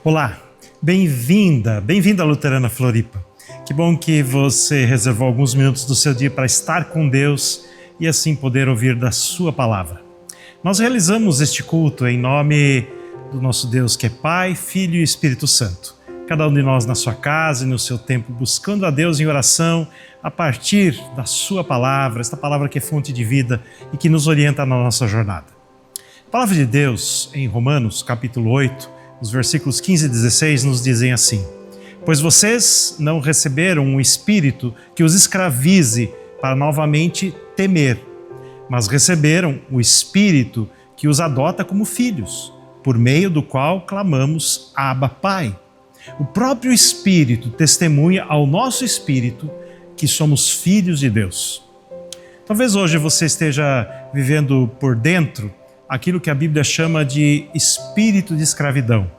Olá, bem-vinda à Luterana Floripa. Que bom que você reservou alguns minutos do seu dia para estar com Deus e assim poder ouvir da sua palavra. Nós realizamos este culto em nome do nosso Deus que é Pai, Filho e Espírito Santo. Cada um de nós na sua casa e no seu tempo buscando a Deus em oração a partir da sua palavra, esta palavra que é fonte de vida e que nos orienta na nossa jornada. A palavra de Deus em Romanos capítulo 8, os versículos 15 e 16 nos dizem assim: pois vocês não receberam um espírito que os escravize para novamente temer, mas receberam o espírito que os adota como filhos, por meio do qual clamamos Abba, Pai. O próprio Espírito testemunha ao nosso espírito que somos filhos de Deus. Talvez hoje você esteja vivendo por dentro aquilo que a Bíblia chama de espírito de escravidão.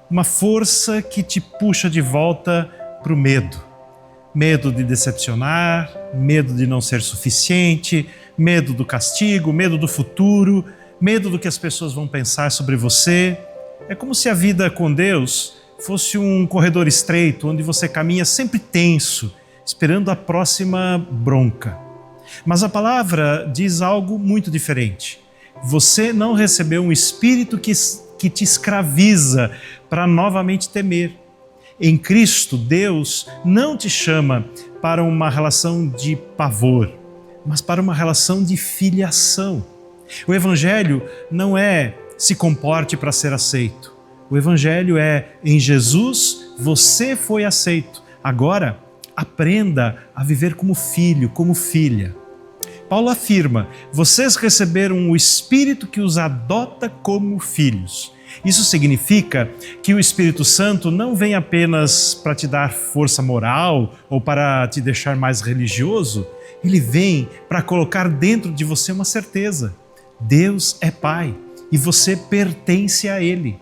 Uma força que te puxa de volta para o medo. Medo de decepcionar, medo de não ser suficiente, medo do castigo, medo do futuro, medo do que as pessoas vão pensar sobre você. É como se a vida com Deus fosse um corredor estreito, onde você caminha sempre tenso, esperando a próxima bronca. Mas a palavra diz algo muito diferente. Você não recebeu um espírito que te escraviza para novamente temer. Em Cristo, Deus não te chama para uma relação de pavor, mas para uma relação de filiação. O Evangelho não é se comporte para ser aceito. O Evangelho é, em Jesus, você foi aceito. Agora, aprenda a viver como filho, como filha. Paulo afirma: vocês receberam o Espírito que os adota como filhos. Isso significa que o Espírito Santo não vem apenas para te dar força moral ou para te deixar mais religioso. Ele vem para colocar dentro de você uma certeza: Deus é Pai e você pertence a Ele.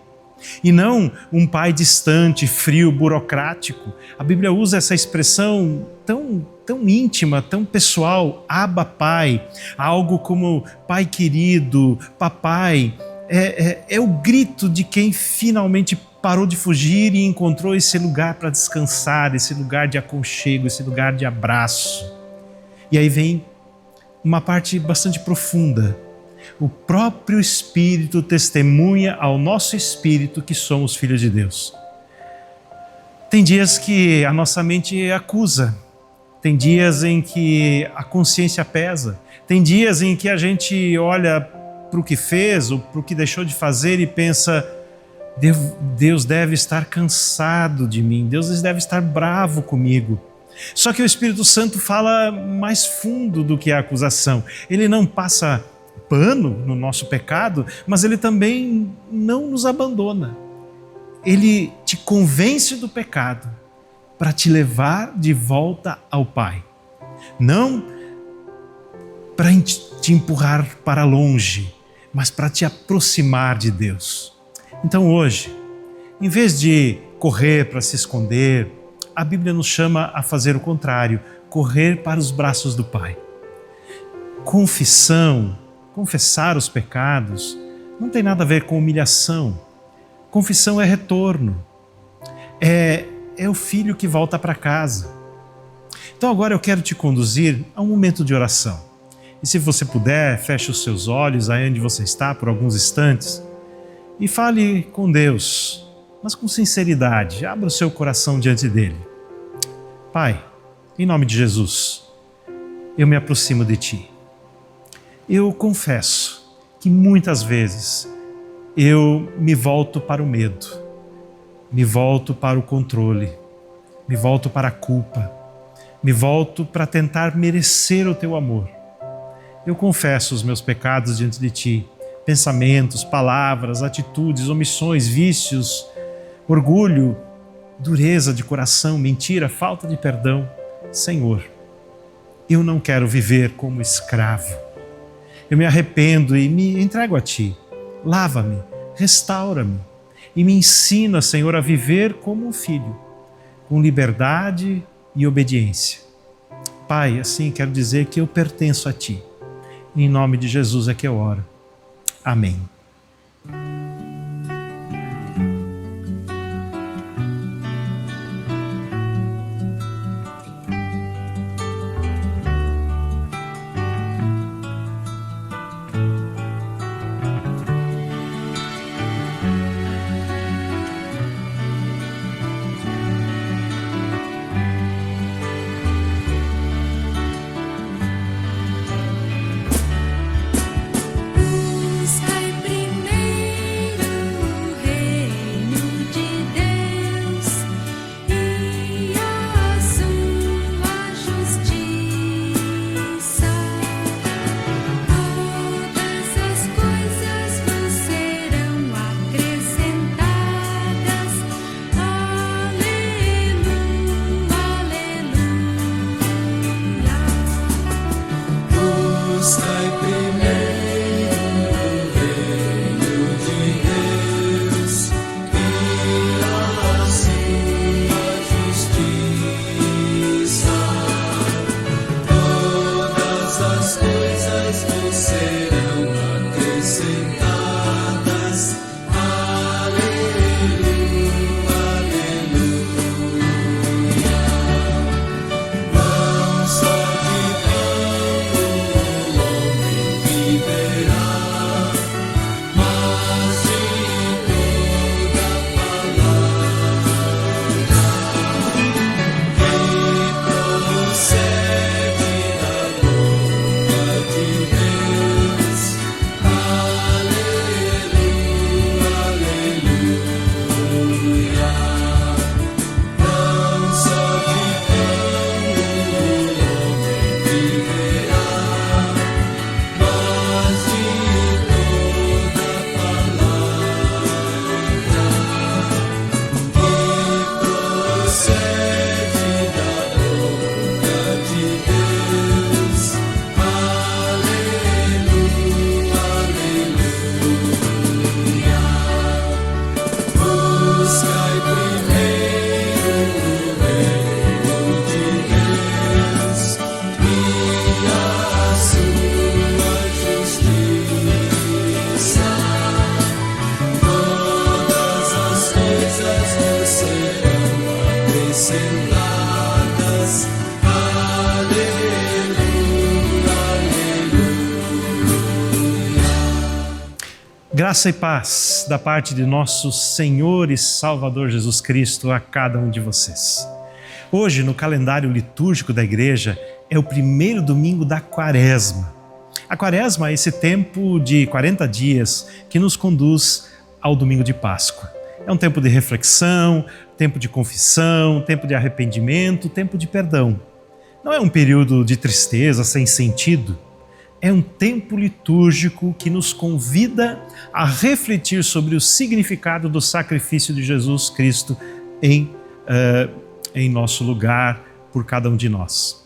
E não um pai distante, frio, burocrático. A Bíblia usa essa expressão tão íntima, tão pessoal, Abba, Pai, algo como Pai querido, Papai. É o grito de quem finalmente parou de fugir e encontrou esse lugar para descansar, esse lugar de aconchego, esse lugar de abraço. E aí vem uma parte bastante profunda. O próprio Espírito testemunha ao nosso espírito que somos filhos de Deus. Tem dias que a nossa mente acusa, tem dias em que a consciência pesa, tem dias em que a gente olha para o que fez ou para o que deixou de fazer e pensa: Deus deve estar cansado de mim, Deus deve estar bravo comigo. Só que o Espírito Santo fala mais fundo do que a acusação. Ele não passa pano no nosso pecado, mas ele também não nos abandona. Ele te convence do pecado para te levar de volta ao Pai. Não para te empurrar para longe, mas para te aproximar de Deus. Então hoje, em vez de correr para se esconder, a Bíblia nos chama a fazer o contrário, correr para os braços do Pai. Confessar os pecados não tem nada a ver com humilhação. Confissão é retorno. É o filho que volta para casa. Então agora eu quero te conduzir a um momento de oração. E se você puder, feche os seus olhos aí onde você está por alguns instantes e fale com Deus, mas com sinceridade. Abra o seu coração diante dele. Pai, em nome de Jesus, eu me aproximo de Ti. Eu confesso que muitas vezes eu me volto para o medo, me volto para o controle, me volto para a culpa, me volto para tentar merecer o Teu amor. Eu confesso os meus pecados diante de Ti, pensamentos, palavras, atitudes, omissões, vícios, orgulho, dureza de coração, mentira, falta de perdão. Senhor, eu não quero viver como escravo. Eu me arrependo e me entrego a Ti. Lava-me, restaura-me e me ensina, Senhor, a viver como um filho, com liberdade e obediência. Pai, assim quero dizer que eu pertenço a Ti. Em nome de Jesus é que eu oro. Amém. Graça e paz da parte de nosso Senhor e Salvador Jesus Cristo a cada um de vocês. Hoje, no calendário litúrgico da igreja, é o primeiro domingo da Quaresma. A Quaresma é esse tempo de 40 dias que nos conduz ao domingo de Páscoa. É um tempo de reflexão, tempo de confissão, tempo de arrependimento, tempo de perdão. Não é um período de tristeza sem sentido. É um tempo litúrgico que nos convida a refletir sobre o significado do sacrifício de Jesus Cristo em nosso lugar por cada um de nós.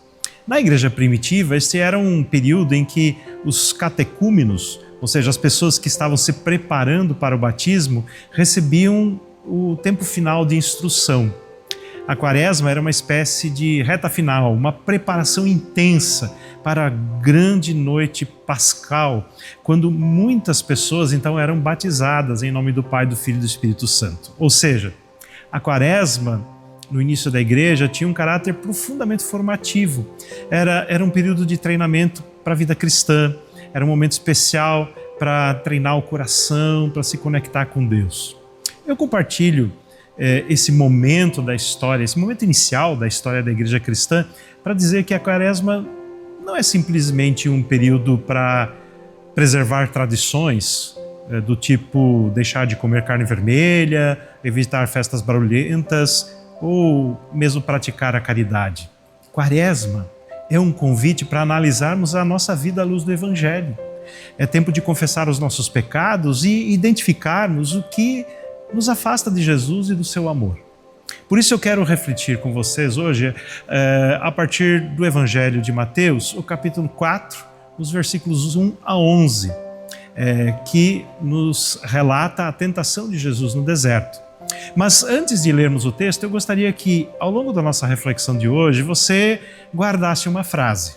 Na igreja primitiva, este era um período em que os catecúmenos, ou seja, as pessoas que estavam se preparando para o batismo, recebiam o tempo final de instrução. A Quaresma era uma espécie de reta final, uma preparação intensa para a grande noite pascal, quando muitas pessoas então eram batizadas em nome do Pai, do Filho e do Espírito Santo. Ou seja, a Quaresma, no início da igreja, tinha um caráter profundamente formativo. Era um período de treinamento para a vida cristã, era um momento especial para treinar o coração, para se conectar com Deus. Eu compartilho esse momento da história, esse momento inicial da história da igreja cristã, para dizer que a Quaresma não é simplesmente um período para preservar tradições, do tipo deixar de comer carne vermelha, evitar festas barulhentas ou mesmo praticar a caridade. Quaresma é um convite para analisarmos a nossa vida à luz do Evangelho. É tempo de confessar os nossos pecados e identificarmos o que nos afasta de Jesus e do seu amor. Por isso eu quero refletir com vocês hoje, a partir do Evangelho de Mateus, o capítulo 4, os versículos 1 a 11, que nos relata a tentação de Jesus no deserto. Mas antes de lermos o texto, eu gostaria que, ao longo da nossa reflexão de hoje, você guardasse uma frase.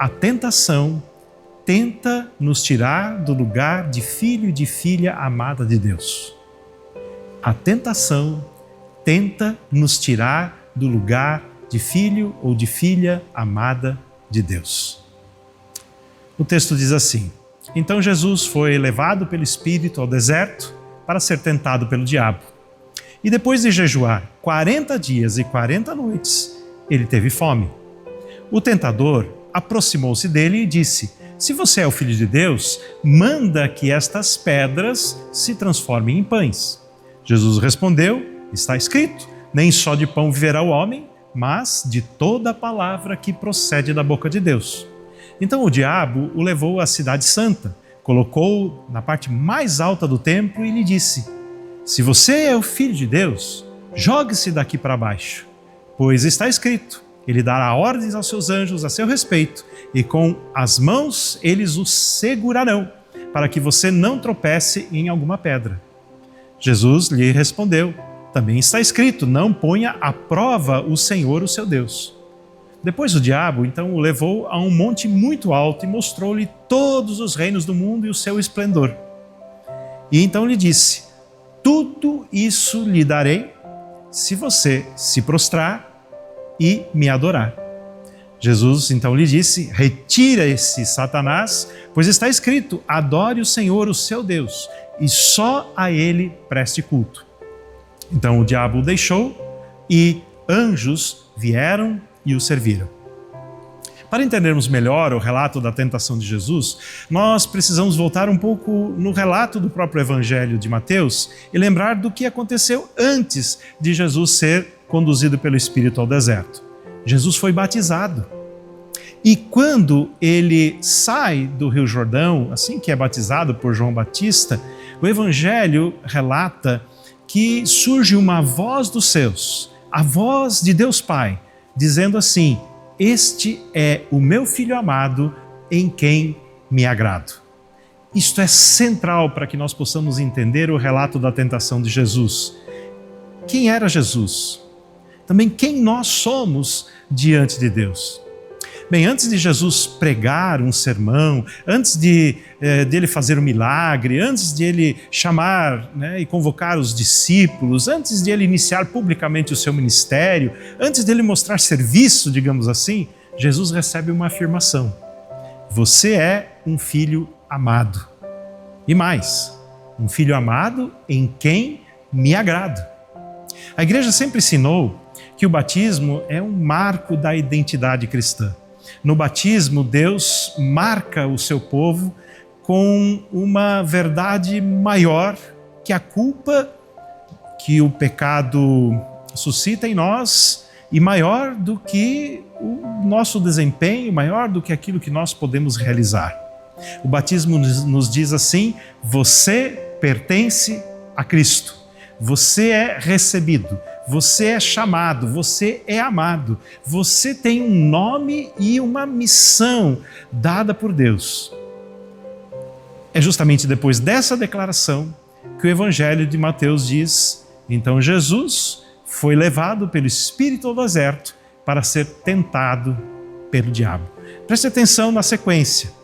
A tentação tenta nos tirar do lugar de filho e de filha amada de Deus. A tentação tenta nos tirar do lugar de filho ou de filha amada de Deus. O texto diz assim: Então Jesus foi levado pelo Espírito ao deserto para ser tentado pelo diabo. E depois de jejuar 40 dias e 40 noites, ele teve fome. O tentador aproximou-se dele e disse: Se você é o Filho de Deus, manda que estas pedras se transformem em pães. Jesus respondeu: Está escrito, nem só de pão viverá o homem, mas de toda a palavra que procede da boca de Deus. Então o diabo o levou à cidade santa, colocou na parte mais alta do templo e lhe disse: Se você é o Filho de Deus, jogue-se daqui para baixo, pois está escrito, ele dará ordens aos seus anjos a seu respeito, e com as mãos eles o segurarão, para que você não tropece em alguma pedra. Jesus lhe respondeu: Também está escrito, não ponha à prova o Senhor, o seu Deus. Depois o diabo, então, o levou a um monte muito alto e mostrou-lhe todos os reinos do mundo e o seu esplendor. E então lhe disse: Tudo isso lhe darei, se você se prostrar e me adorar. Jesus então lhe disse: Retira-se, Satanás, pois está escrito, adore o Senhor, o seu Deus, e só a ele preste culto. Então o diabo o deixou e anjos vieram e o serviram. Para entendermos melhor o relato da tentação de Jesus, nós precisamos voltar um pouco no relato do próprio Evangelho de Mateus e lembrar do que aconteceu antes de Jesus ser conduzido pelo Espírito ao deserto. Jesus foi batizado. E quando ele sai do Rio Jordão, assim que é batizado por João Batista, o Evangelho relata que surge uma voz dos céus, a voz de Deus Pai, dizendo assim: Este é o meu Filho amado, em quem me agrado. Isto é central para que nós possamos entender o relato da tentação de Jesus. Quem era Jesus? Também quem nós somos diante de Deus. Bem, antes de Jesus pregar um sermão, antes dele fazer um milagre, antes de ele chamar, e convocar os discípulos, antes de ele iniciar publicamente o seu ministério, antes de ele mostrar serviço, digamos assim, Jesus recebe uma afirmação: Você é um filho amado. E mais, um filho amado em quem me agrado. A igreja sempre ensinou que o batismo é um marco da identidade cristã. No batismo, Deus marca o seu povo com uma verdade maior que a culpa que o pecado suscita em nós e maior do que o nosso desempenho, maior do que aquilo que nós podemos realizar. O batismo nos diz assim: você pertence a Cristo, você é recebido, você é chamado, você é amado, você tem um nome e uma missão dada por Deus. É justamente depois dessa declaração que o Evangelho de Mateus diz: então Jesus foi levado pelo Espírito ao deserto para ser tentado pelo diabo. Preste atenção na sequência: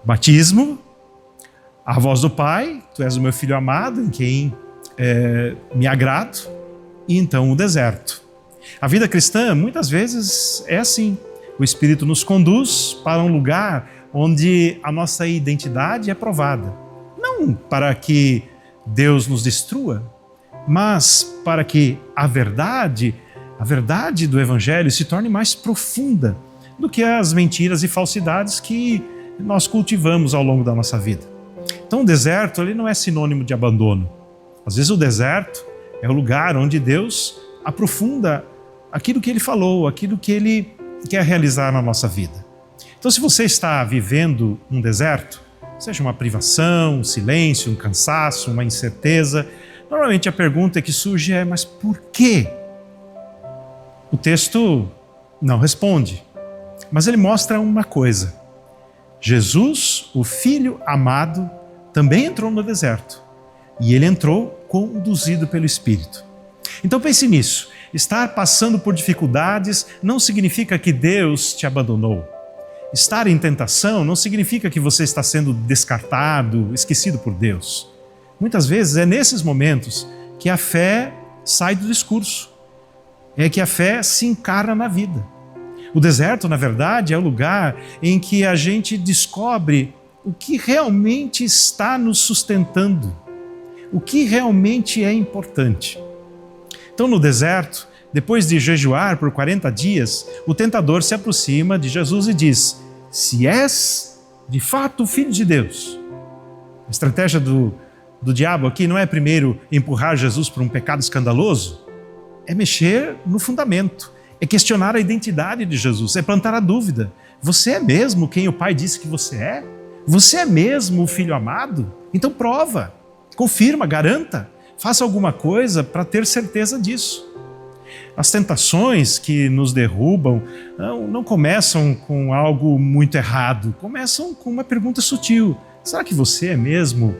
batismo, a voz do Pai, tu és o meu filho amado em quem me agrado, e então o deserto. A vida cristã muitas vezes é assim: o Espírito nos conduz para um lugar onde a nossa identidade é provada, não para que Deus nos destrua, mas para que a verdade do Evangelho se torne mais profunda do que as mentiras e falsidades que nós cultivamos ao longo da nossa vida. Então o deserto ele não é sinônimo de abandono. Às vezes o deserto é o lugar onde Deus aprofunda aquilo que Ele falou, aquilo que Ele quer realizar na nossa vida. Então se você está vivendo um deserto, seja uma privação, um silêncio, um cansaço, uma incerteza, normalmente a pergunta que surge é: mas por quê? O texto não responde, mas ele mostra uma coisa: Jesus, o Filho amado, também entrou no deserto, e ele entrou conduzido pelo Espírito. Então pense nisso: estar passando por dificuldades não significa que Deus te abandonou. Estar em tentação não significa que você está sendo descartado, esquecido por Deus. Muitas vezes é nesses momentos que a fé sai do discurso, é que a fé se encarna na vida. O deserto, na verdade, é o lugar em que a gente descobre o que realmente está nos sustentando, o que realmente é importante. Então, no deserto, depois de jejuar por 40 dias, o tentador se aproxima de Jesus e diz: se és de fato o Filho de Deus. A estratégia do diabo aqui não é primeiro empurrar Jesus para um pecado escandaloso, é mexer no fundamento, é questionar a identidade de Jesus, é plantar a dúvida: você é mesmo quem o Pai disse que você é? Você é mesmo o Filho amado? Então prova, confirma, garanta, faça alguma coisa para ter certeza disso. As tentações que nos derrubam não começam com algo muito errado, começam com uma pergunta sutil: será que você é mesmo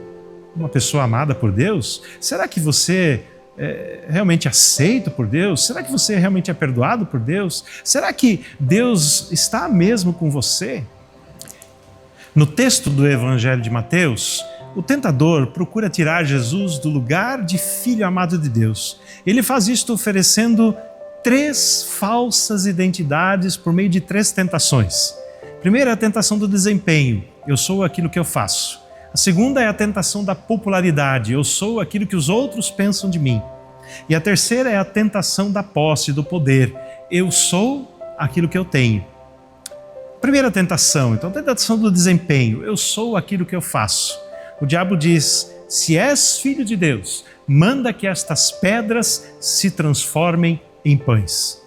uma pessoa amada por Deus? Será que você é realmente aceito por Deus? Será que você realmente é perdoado por Deus? Será que Deus está mesmo com você? No texto do Evangelho de Mateus, o tentador procura tirar Jesus do lugar de filho amado de Deus. Ele faz isto oferecendo 3 falsas identidades por meio de 3 tentações. A primeira é a tentação do desempenho: eu sou aquilo que eu faço. A segunda é a tentação da popularidade: eu sou aquilo que os outros pensam de mim. E a terceira é a tentação da posse, do poder: eu sou aquilo que eu tenho. Primeira tentação, então, a tentação do desempenho: eu sou aquilo que eu faço. O diabo diz: se és filho de Deus, manda que estas pedras se transformem em pães.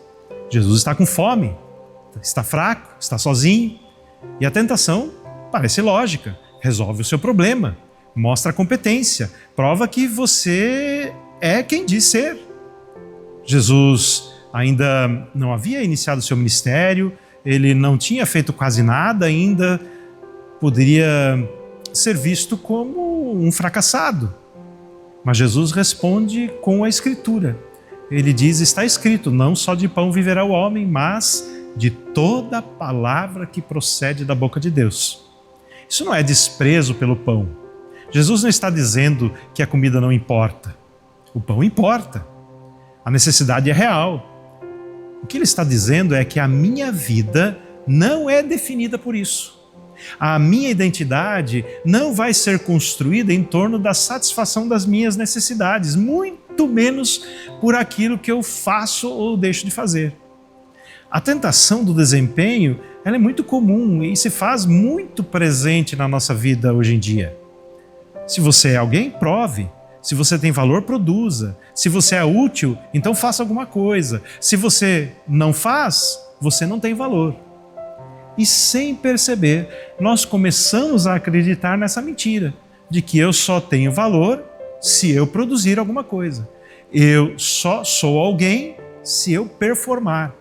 Jesus está com fome, está fraco, está sozinho, e a tentação parece lógica: resolve o seu problema, mostra a competência, prova que você é quem diz ser. Jesus ainda não havia iniciado seu ministério, ele não tinha feito quase nada ainda, poderia ser visto como um fracassado. Mas Jesus responde com a Escritura. Ele diz: está escrito, não só de pão viverá o homem, mas de toda palavra que procede da boca de Deus. Isso não é desprezo pelo pão. Jesus não está dizendo que a comida não importa. O pão importa. A necessidade é real. O que ele está dizendo é que a minha vida não é definida por isso. A minha identidade não vai ser construída em torno da satisfação das minhas necessidades, muito menos por aquilo que eu faço ou deixo de fazer. A tentação do desempenho, ela é muito comum e se faz muito presente na nossa vida hoje em dia. Se você é alguém, prove. Se você tem valor, produza. Se você é útil, então faça alguma coisa. Se você não faz, você não tem valor. E sem perceber, nós começamos a acreditar nessa mentira, de que eu só tenho valor se eu produzir alguma coisa. Eu só sou alguém se eu performar.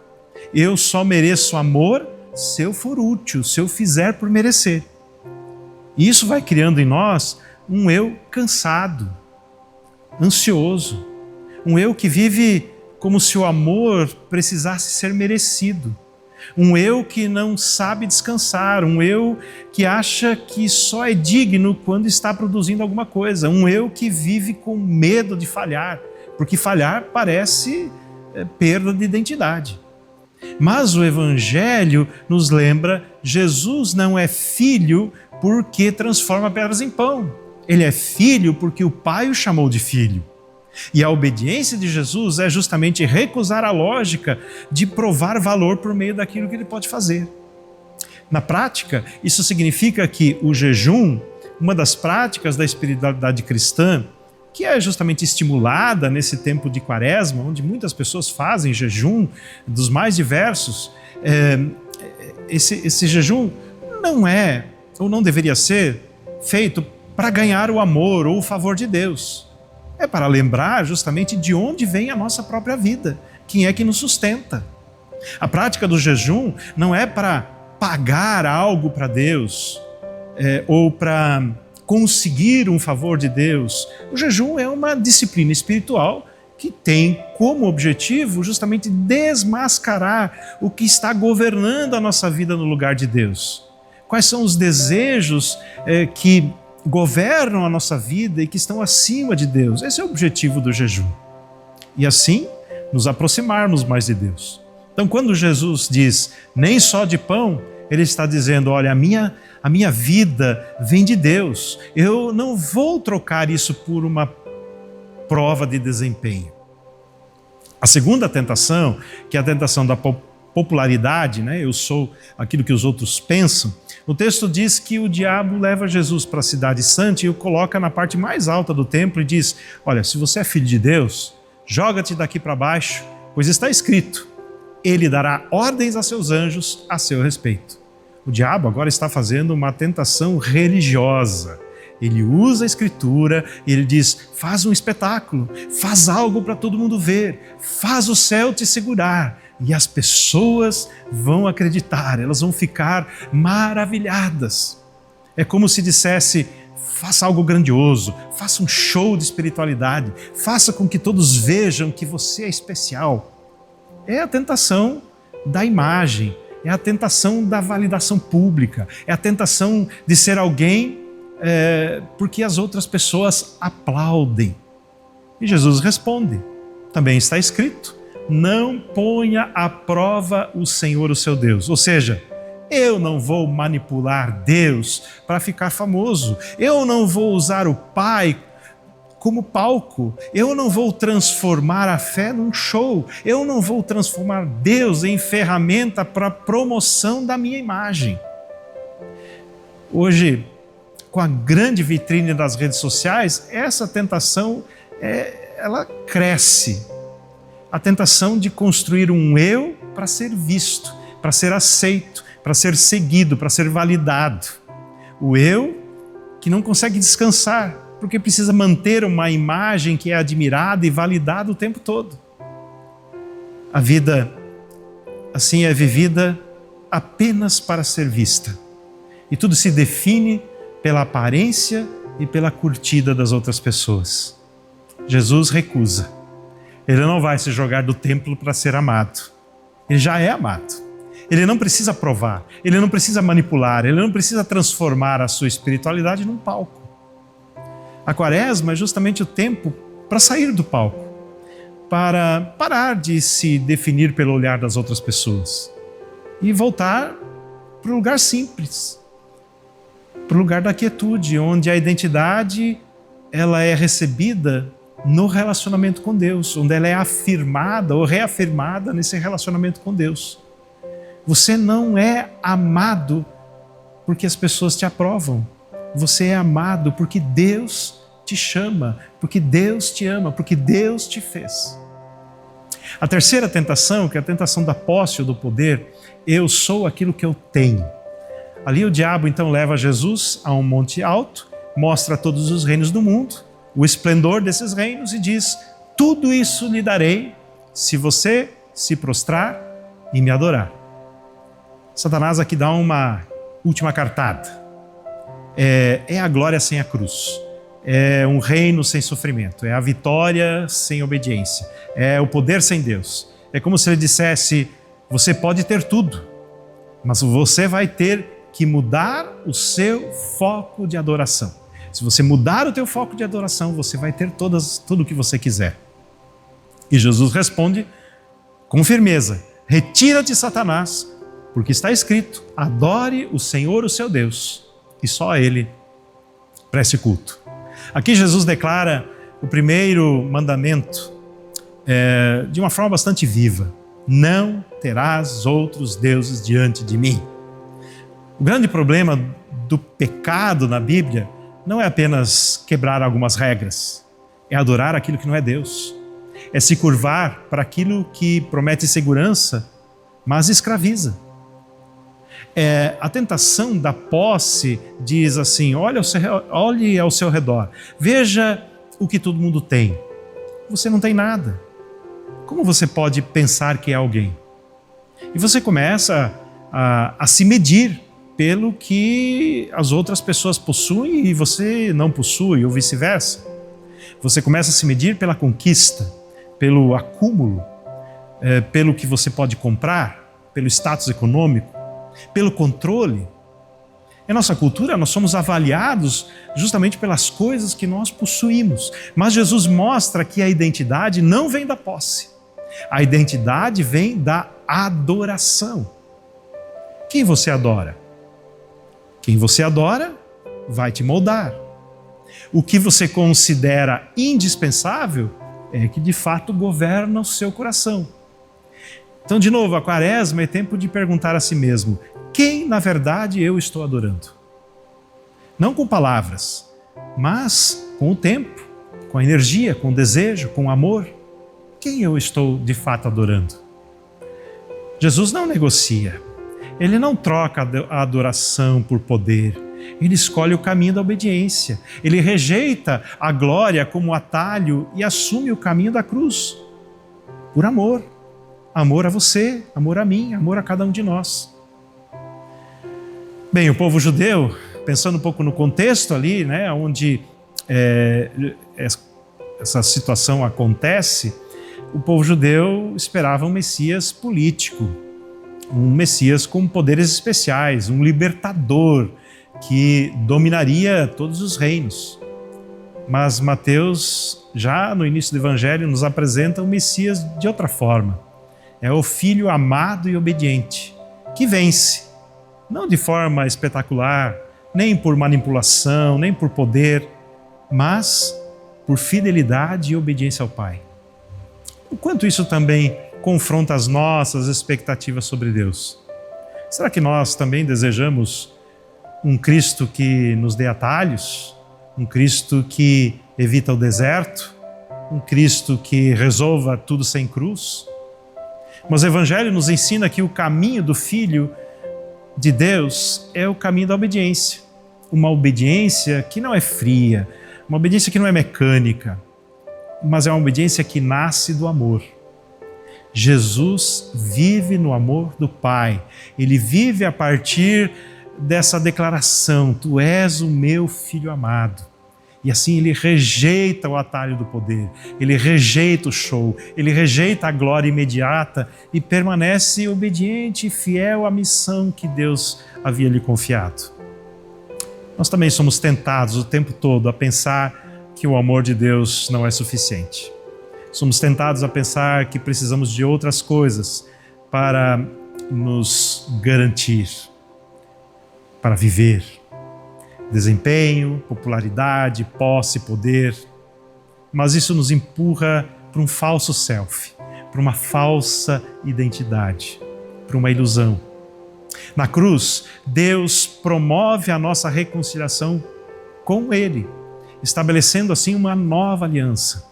Eu só mereço amor se eu for útil, se eu fizer por merecer. E isso vai criando em nós um eu cansado, ansioso, um eu que vive como se o amor precisasse ser merecido, um eu que não sabe descansar, um eu que acha que só é digno quando está produzindo alguma coisa, um eu que vive com medo de falhar, porque falhar parece perda de identidade. Mas o Evangelho nos lembra, Jesus não é filho porque transforma pedras em pão. Ele é filho porque o Pai o chamou de filho. E a obediência de Jesus é justamente recusar a lógica de provar valor por meio daquilo que ele pode fazer. Na prática, isso significa que o jejum, uma das práticas da espiritualidade cristã, que é justamente estimulada nesse tempo de Quaresma, onde muitas pessoas fazem jejum dos mais diversos, esse jejum não é, ou não deveria ser, feito para ganhar o amor ou o favor de Deus. É para lembrar justamente de onde vem a nossa própria vida, quem é que nos sustenta. A prática do jejum não é para pagar algo para Deus, ou para conseguir um favor de Deus. O jejum é uma disciplina espiritual que tem como objetivo justamente desmascarar o que está governando a nossa vida no lugar de Deus. Quais são os desejos que governam a nossa vida e que estão acima de Deus. Esse é o objetivo do jejum. E assim, nos aproximarmos mais de Deus. Então, quando Jesus diz, nem só de pão, ele está dizendo, olha, a minha vida vem de Deus. Eu não vou trocar isso por uma prova de desempenho. A segunda tentação, que é a tentação da popularidade, né? Eu sou aquilo que os outros pensam. O texto diz que o diabo leva Jesus para a cidade santa e o coloca na parte mais alta do templo e diz, olha, se você é filho de Deus, joga-te daqui para baixo, pois está escrito, ele dará ordens a seus anjos a seu respeito. O diabo agora está fazendo uma tentação religiosa. Ele usa a escritura e ele diz, faz um espetáculo, faz algo para todo mundo ver, faz o céu te segurar. E as pessoas vão acreditar, elas vão ficar maravilhadas. É como se dissesse, faça algo grandioso, faça um show de espiritualidade, faça com que todos vejam que você é especial. É a tentação da imagem, é a tentação da validação pública, é a tentação de ser alguém porque as outras pessoas aplaudem. E Jesus responde, também está escrito, não ponha à prova o Senhor, o seu Deus. Ou seja, eu não vou manipular Deus para ficar famoso. Eu não vou usar o Pai como palco. Eu não vou transformar a fé num show. Eu não vou transformar Deus em ferramenta para a promoção da minha imagem. Hoje, com a grande vitrine das redes sociais, essa tentação, ela cresce. A tentação de construir um eu para ser visto, para ser aceito, para ser seguido, para ser validado. O eu que não consegue descansar, porque precisa manter uma imagem que é admirada e validada o tempo todo. A vida, assim, é vivida apenas para ser vista. E tudo se define pela aparência e pela curtida das outras pessoas. Jesus recusa. Ele não vai se jogar do templo para ser amado. Ele já é amado. Ele não precisa provar, ele não precisa manipular, ele não precisa transformar a sua espiritualidade num palco. A Quaresma é justamente o tempo para sair do palco, para parar de se definir pelo olhar das outras pessoas e voltar para o lugar simples, para o lugar da quietude, onde a identidade ela é recebida no relacionamento com Deus, onde ela é afirmada ou reafirmada nesse relacionamento com Deus. Você não é amado porque as pessoas te aprovam. Você é amado porque Deus te chama, porque Deus te ama, porque Deus te fez. A terceira tentação, que é a tentação da posse ou do poder, eu sou aquilo que eu tenho. Ali o diabo então leva Jesus a um monte alto, mostra todos os reinos do mundo, o esplendor desses reinos e diz: tudo isso lhe darei se você se prostrar e me adorar. Satanás aqui dá uma última cartada. É a glória sem a cruz. É um reino sem sofrimento. É a vitória sem obediência. É o poder sem Deus. É como se ele dissesse: você pode ter tudo, mas você vai ter que mudar o seu foco de adoração. Se você mudar o teu foco de adoração, você vai ter tudo o que você quiser. E Jesus responde com firmeza: retira-te, Satanás, porque está escrito: adore o Senhor, o seu Deus, e só a Ele preste culto. Aqui Jesus declara o primeiro mandamento de uma forma bastante viva: não terás outros deuses diante de mim. O grande problema do pecado na Bíblia não é apenas quebrar algumas regras, é adorar aquilo que não é Deus, é se curvar para aquilo que promete segurança, mas escraviza. A tentação da posse diz assim: olhe ao seu redor, veja o que todo mundo tem. Você não tem nada. Como você pode pensar que é alguém? E você começa a se medir pelo que as outras pessoas possuem e você não possui, ou vice-versa. Você começa a se medir pela conquista, pelo acúmulo, pelo que você pode comprar, pelo status econômico, pelo controle. Em nossa cultura, nós somos avaliados justamente pelas coisas que nós possuímos. Mas Jesus mostra que a identidade não vem da posse. A identidade vem da adoração. Quem você adora? Quem você adora vai te moldar. O que você considera indispensável é que de fato governa o seu coração. Então, de novo, a Quaresma é tempo de perguntar a si mesmo: quem na verdade eu estou adorando? Não com palavras, mas com o tempo, com a energia, com o desejo, com o amor. Quem eu estou de fato adorando? Jesus não negocia. Ele não troca a adoração por poder. Ele escolhe o caminho da obediência. Ele rejeita a glória como atalho e assume o caminho da cruz. Por amor. Amor a você, amor a mim, amor a cada um de nós. Bem, o povo judeu, pensando um pouco no contexto ali, né, onde essa situação acontece, o povo judeu esperava um Messias político, um Messias com poderes especiais, um libertador que dominaria todos os reinos. Mas Mateus, já no início do Evangelho, nos apresenta o Messias de outra forma. É o Filho amado e obediente, que vence, não de forma espetacular, nem por manipulação, nem por poder, mas por fidelidade e obediência ao Pai. O quanto isso também confronta as nossas expectativas sobre Deus? Será que nós também desejamos um Cristo que nos dê atalhos? Um Cristo que evita o deserto? Um Cristo que resolva tudo sem cruz? Mas o Evangelho nos ensina que o caminho do Filho de Deus é o caminho da obediência. Uma obediência que não é fria, uma obediência que não é mecânica, mas é uma obediência que nasce do amor. Jesus vive no amor do Pai. Ele vive a partir dessa declaração: tu és o meu Filho amado. E assim ele rejeita o atalho do poder, ele rejeita o show, ele rejeita a glória imediata e permanece obediente e fiel à missão que Deus havia lhe confiado. Nós também somos tentados o tempo todo a pensar que o amor de Deus não é suficiente. Somos tentados a pensar que precisamos de outras coisas para nos garantir, para viver. Desempenho, popularidade, posse, poder. Mas isso nos empurra para um falso self, para uma falsa identidade, para uma ilusão. Na cruz, Deus promove a nossa reconciliação com Ele, estabelecendo assim uma nova aliança,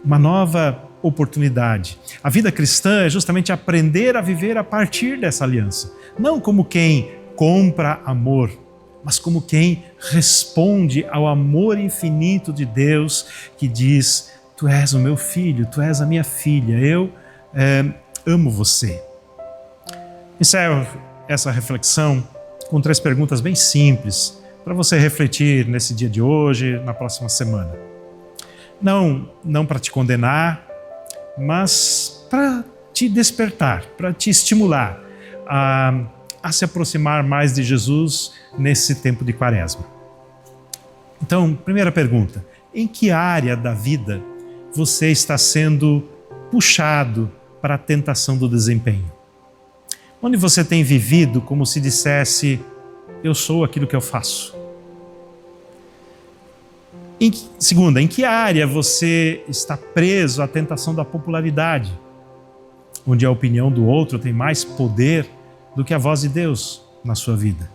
uma nova oportunidade. A vida cristã é justamente aprender a viver a partir dessa aliança, não como quem compra amor, mas como quem responde ao amor infinito de Deus que diz: tu és o meu filho, tu és a minha filha, eu amo você. Encerro essa reflexão com 3 perguntas bem simples para você refletir nesse dia de hoje, na próxima semana. Não para te condenar, mas para te despertar, para te estimular a se aproximar mais de Jesus nesse tempo de Quaresma. Então, primeira pergunta: em que área da vida você está sendo puxado para a tentação do desempenho? Onde você tem vivido como se dissesse: eu sou aquilo que eu faço? Segunda, em que área você está preso à tentação da popularidade, onde a opinião do outro tem mais poder do que a voz de Deus na sua vida?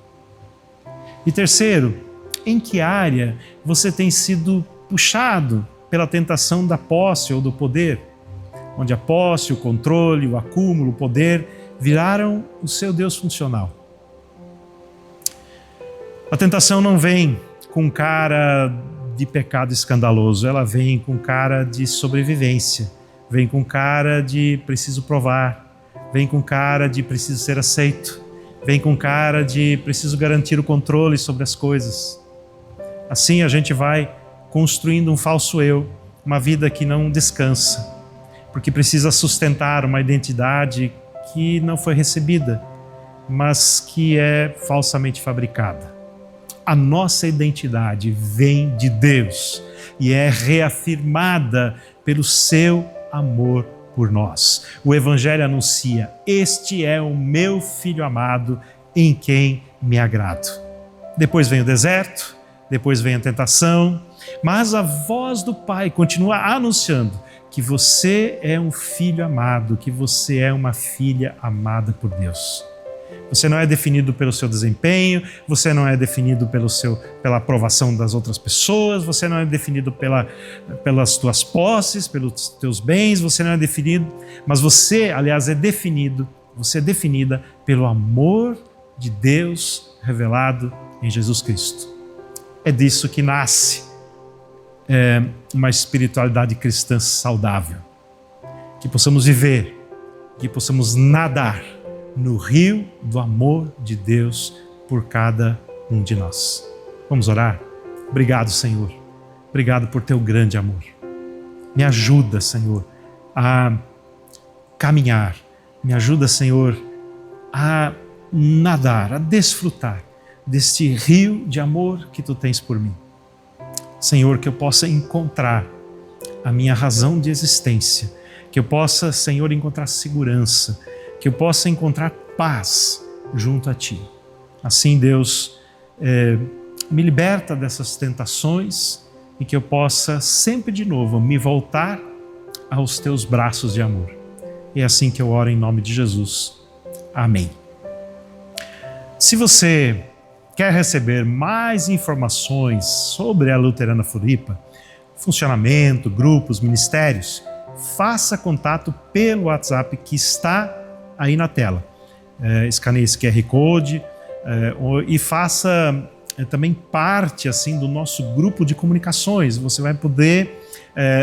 E terceiro, em que área você tem sido puxado pela tentação da posse ou do poder, onde a posse, o controle, o acúmulo, o poder viraram o seu Deus funcional? A tentação não vem com cara de pecado escandaloso, ela vem com cara de sobrevivência, vem com cara de preciso provar, vem com cara de preciso ser aceito, vem com cara de preciso garantir o controle sobre as coisas. Assim a gente vai construindo um falso eu, uma vida que não descansa, porque precisa sustentar uma identidade que não foi recebida, mas que é falsamente fabricada. A nossa identidade vem de Deus e é reafirmada pelo seu amor por nós. O Evangelho anuncia: este é o meu Filho amado, em quem me agrado. Depois vem o deserto, depois vem a tentação, mas a voz do Pai continua anunciando que você é um filho amado, que você é uma filha amada por Deus. Você não é definido pelo seu desempenho, você não é definido pela aprovação das outras pessoas, você não é definido pelas tuas posses, pelos teus bens, você não é definido, mas você, aliás, você é definida pelo amor de Deus revelado em Jesus Cristo. É disso que nasce uma espiritualidade cristã saudável, que possamos viver, que possamos nadar no rio do amor de Deus por cada um de nós. Vamos orar? Obrigado, Senhor. Obrigado por teu grande amor. Me ajuda, Senhor, a caminhar. Me ajuda, Senhor, a nadar, a desfrutar deste rio de amor que tu tens por mim. Senhor, que eu possa encontrar a minha razão de existência, que eu possa, Senhor, encontrar segurança, que eu possa encontrar paz junto a Ti. Assim, Deus, me liberta dessas tentações e que eu possa sempre de novo me voltar aos Teus braços de amor. É assim que eu oro em nome de Jesus. Amém. Se você quer receber mais informações sobre a Luterana Floripa, funcionamento, grupos, ministérios, faça contato pelo WhatsApp que está aí na tela. Escaneie esse QR Code e faça também parte assim, do nosso grupo de comunicações. Você vai poder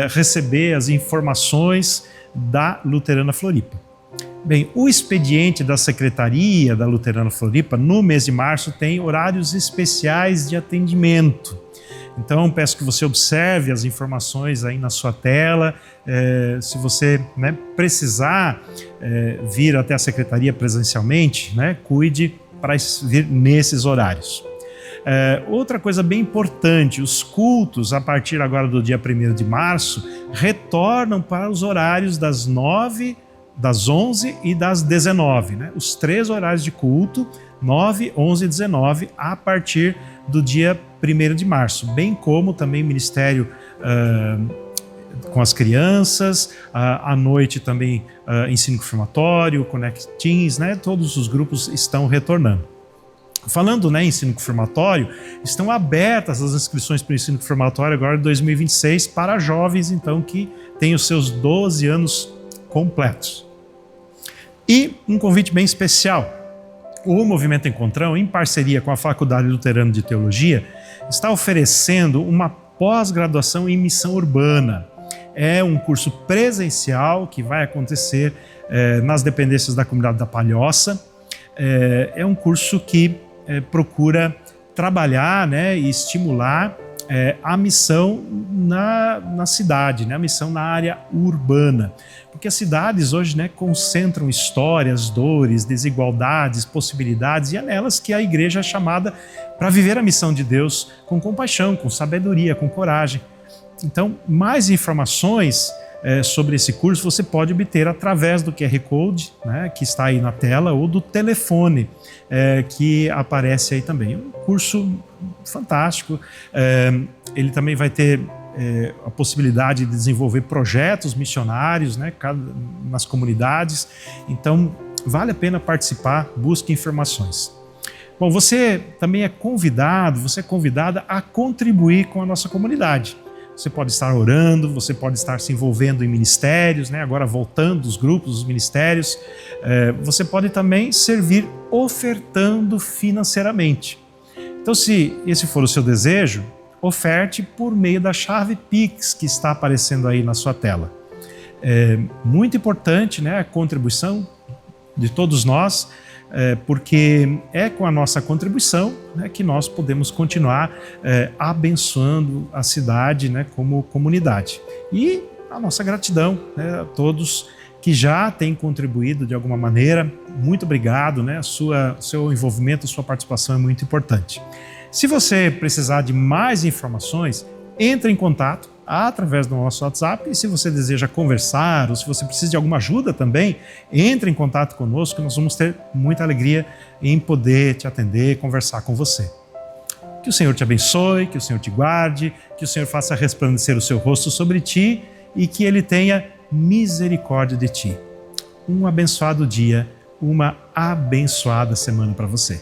receber as informações da Luterana Floripa. Bem, o expediente da Secretaria da Luterana Floripa no mês de março tem horários especiais de atendimento. Então, peço que você observe as informações aí na sua tela. Se você precisar vir até a Secretaria presencialmente, cuide para vir nesses horários. Outra coisa bem importante, os cultos, a partir agora do dia 1º de março, retornam para os horários das 9, das 11 e das 19. Os 3 horários de culto, 9, 11 e 19, a partir do dia 1º de março, bem como também ministério com as crianças, à noite também ensino confirmatório, Connect Teens, né? Todos os grupos estão retornando. Falando, né, em ensino confirmatório, estão abertas as inscrições para o ensino confirmatório agora de 2026 para jovens, então, que têm os seus 12 anos completos. E um convite bem especial. O Movimento Encontrão, em parceria com a Faculdade Luterana de Teologia, está oferecendo uma pós-graduação em missão urbana. É um curso presencial que vai acontecer nas dependências da comunidade da Palhoça. É um curso que procura trabalhar, né, e estimular a missão na cidade, né, a missão na área urbana. Porque as cidades hoje, né, concentram histórias, dores, desigualdades, possibilidades, e é nelas que a igreja é chamada para viver a missão de Deus com compaixão, com sabedoria, com coragem. Então, mais informações sobre esse curso você pode obter através do QR Code, né, que está aí na tela, ou do telefone que aparece aí também. É um curso fantástico. Ele também vai ter a possibilidade de desenvolver projetos missionários, né, nas comunidades. Então, vale a pena participar, busque informações. Bom, você também é convidado, você é convidada a contribuir com a nossa comunidade. Você pode estar orando, você pode estar se envolvendo em ministérios, né? Agora voltando os grupos, os ministérios. Você pode também servir ofertando financeiramente. Então, se esse for o seu desejo, oferte por meio da chave Pix que está aparecendo aí na sua tela. É muito importante, né, a contribuição de todos nós, porque é com a nossa contribuição, né, que nós podemos continuar abençoando a cidade, né, como comunidade. E a nossa gratidão, né, a todos que já têm contribuído de alguma maneira. Muito obrigado, né, seu envolvimento, sua participação é muito importante. Se você precisar de mais informações, entre em contato através do nosso WhatsApp, e se você deseja conversar ou se você precisa de alguma ajuda também, entre em contato conosco, nós vamos ter muita alegria em poder te atender, conversar com você. Que o Senhor te abençoe, que o Senhor te guarde, que o Senhor faça resplandecer o seu rosto sobre ti e que Ele tenha misericórdia de ti. Um abençoado dia, uma abençoada semana para você.